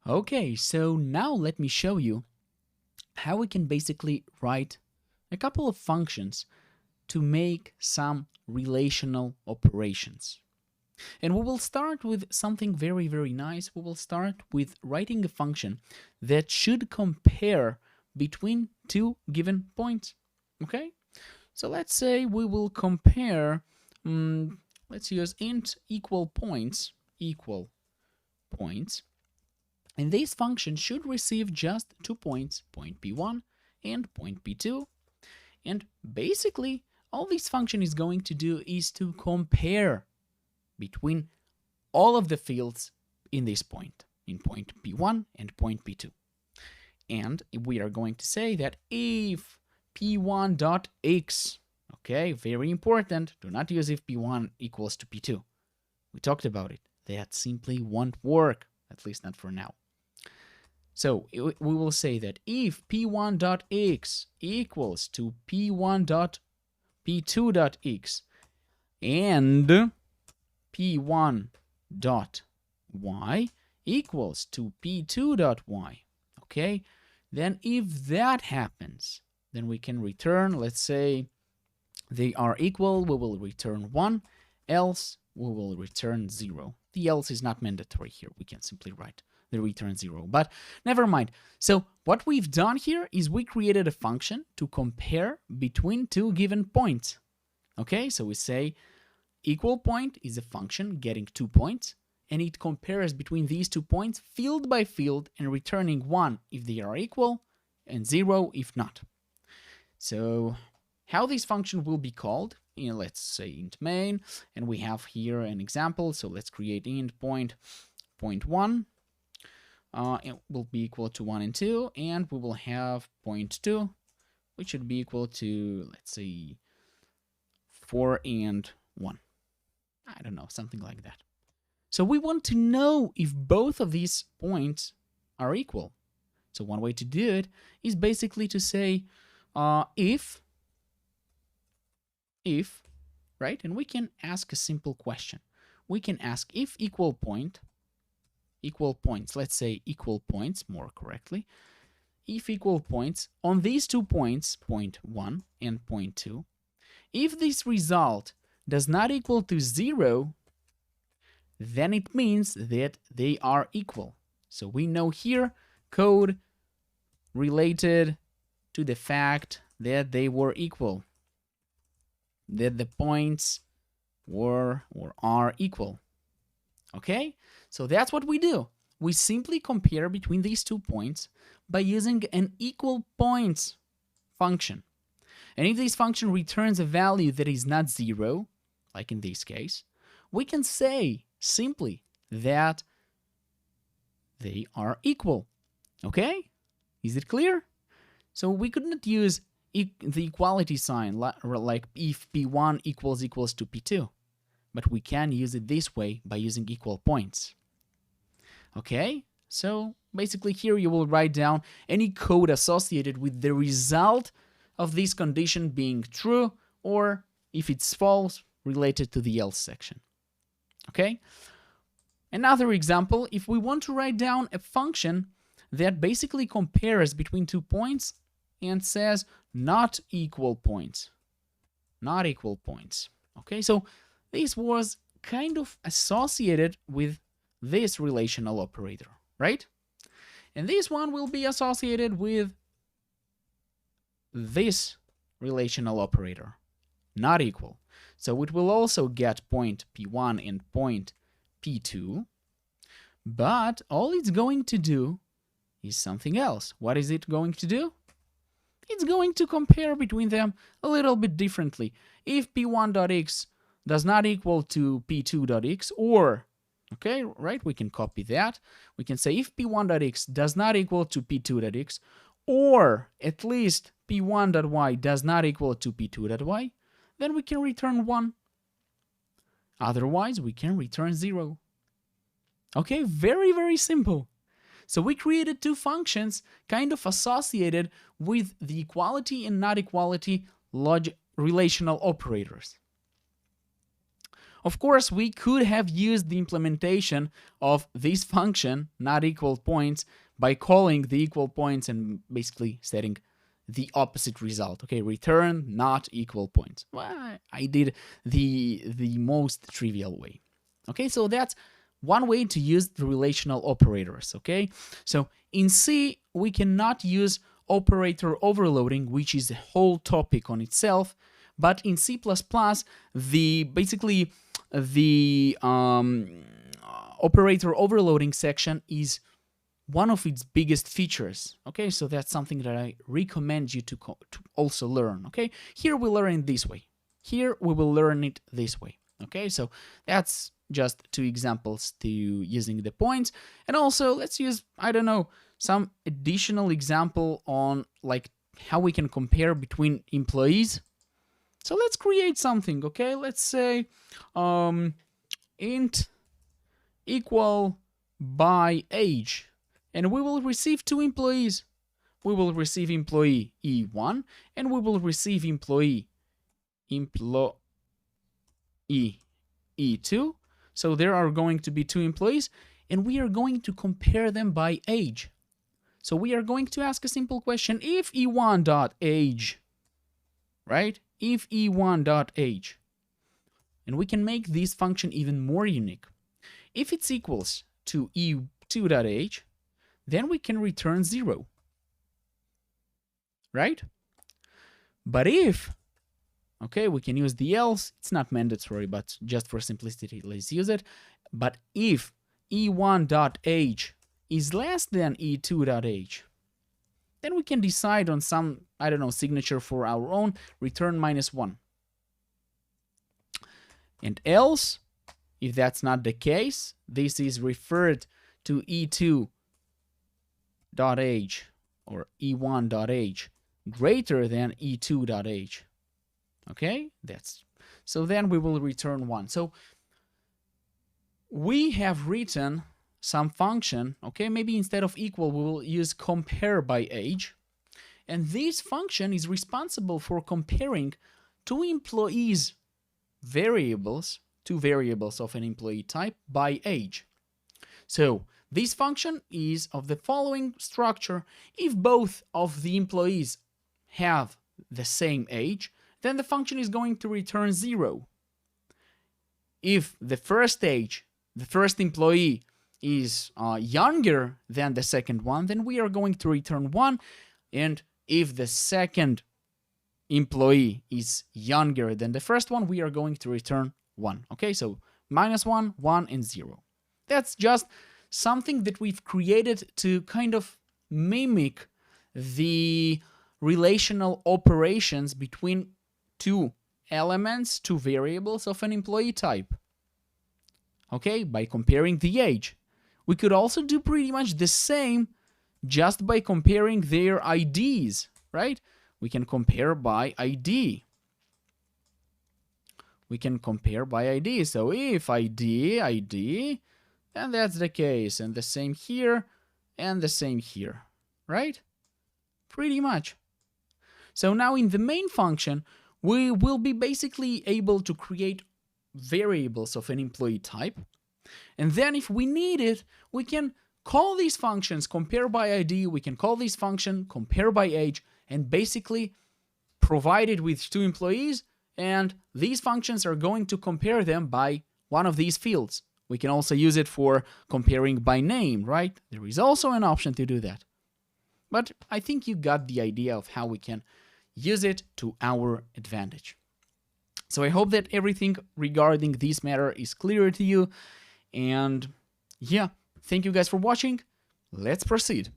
Okay, so now let me show you how we can basically write a couple of functions to make some relational operations. And we will start with something very, very nice. We will start with writing a function that should compare between two given points. Okay? So let's say we will compare, let's use int equal points, and this function should receive just 2 points, point p1 and point p2. And basically, all this function is going to do is to compare between all of the fields in this point, in point p1 and point p2. And we are going to say that if p1.x, okay, very important, do not use if p1 equals to p2. We talked about it. That simply won't work, at least not for now. So we will say that if p1.x equals to p2.x and p1.y equals to p2.y, okay, then if that happens, then we can return, let's say they are equal, we will return 1, else we will return 0. The else is not mandatory here, we can simply write the return 0, but never mind. So what we've done here is we created a function to compare between two given points. Okay, so we say equal point is a function getting 2 points, and it compares between these 2 points field by field and returning 1 if they are equal and 0 if not. So how this function will be called, let's say int main, and we have here an example, so let's create int point 1. It will be equal to 1 and 2, and we will have point 2, which should be equal to, let's say, 4 and 1. I don't know, something like that. So we want to know if both of these points are equal. So one way to do it is basically to say if, right? And we can ask a simple question. We can ask if equal points, let's say equal points more correctly, if equal points on these 2 points, point 1 and point 2, if this result does not equal to 0, then it means that they are equal. So we know here code related to the fact that they were equal, that the points were or are equal. Okay, so that's what we do. We simply compare between these 2 points by using an equal points function. And if this function returns a value that is not 0, like in this case, we can say simply that they are equal. Okay, is it clear? So we could not use the equality sign like if p1 equals to p2. But we can use it this way by using equal points. Okay, so basically here you will write down any code associated with the result of this condition being true, or if it's false, related to the else section. Okay, another example, if we want to write down a function that basically compares between 2 points and says not equal points. Okay, so this was kind of associated with this relational operator, right? And this one will be associated with this relational operator, not equal. So it will also get point p1 and point p2, but all it's going to do is something else. What is it going to do? It's going to compare between them a little bit differently. If p1.x does not equal to p2.x, or, okay, right, we can copy that. We can say if p1.x does not equal to p2.x, or at least p1.y does not equal to p2.y, then we can return 1. Otherwise, we can return 0. Okay, very, very simple. So we created 2 functions kind of associated with the equality and not equality relational operators. Of course, we could have used the implementation of this function, not equal points, by calling the equal points and basically setting the opposite result. Okay, return not equal points. Well, I did the most trivial way. Okay, so that's one way to use the relational operators. Okay, so in C, we cannot use operator overloading, which is a whole topic on itself. But in C++, the operator overloading section is one of its biggest features. Okay, so that's something that I recommend you to also learn. Okay, here we learn it this way. Here we will learn it this way. Okay, so that's just two examples to using the points. And also let's use, I don't know, some additional example on like how we can compare between employees. So let's create something, okay? Let's say int equal by age, and we will receive two employees. We will receive employee E1 and we will receive employee E2. So there are going to be two employees and we are going to compare them by age. So we are going to ask a simple question. If E1.age, right? If E1.age, and we can make this function even more unique. If it's equals to E2.age, then we can return 0, right? But if, okay, we can use the else. It's not mandatory, but just for simplicity, let's use it. But if E1.age is less than E2.age, then we can decide on some, I don't know, signature for our own, return -1. And else, if that's not the case, this is referred to E2.age or E1.age greater than E2.age. Okay, so then we will return 1. So we have written some function, okay, maybe instead of equal, we will use compare by age. And this function is responsible for comparing two employees' variables, two variables of an employee type by age. So this function is of the following structure. If both of the employees have the same age, then the function is going to return 0. If the first employee is younger than the second one, then we are going to return 1. And if the second employee is younger than the first one, we are going to return 1. Okay, so -1, 1, and 0. That's just something that we've created to kind of mimic the relational operations between two elements, two variables of an employee type. Okay, by comparing the age. We could also do pretty much the same just by comparing their IDs, right? We can compare by ID. We can compare by ID. So if ID, then that's the case. And the same here, and the same here, right? Pretty much. So now in the main function, we will be basically able to create variables of an employee type. And then if we need it, we can call these functions compare by ID, we can call this function compare by age, and basically provide it with two employees, and these functions are going to compare them by one of these fields. We can also use it for comparing by name, right? There is also an option to do that. But I think you got the idea of how we can use it to our advantage. So I hope that everything regarding this matter is clear to you. And yeah, thank you guys for watching. Let's proceed.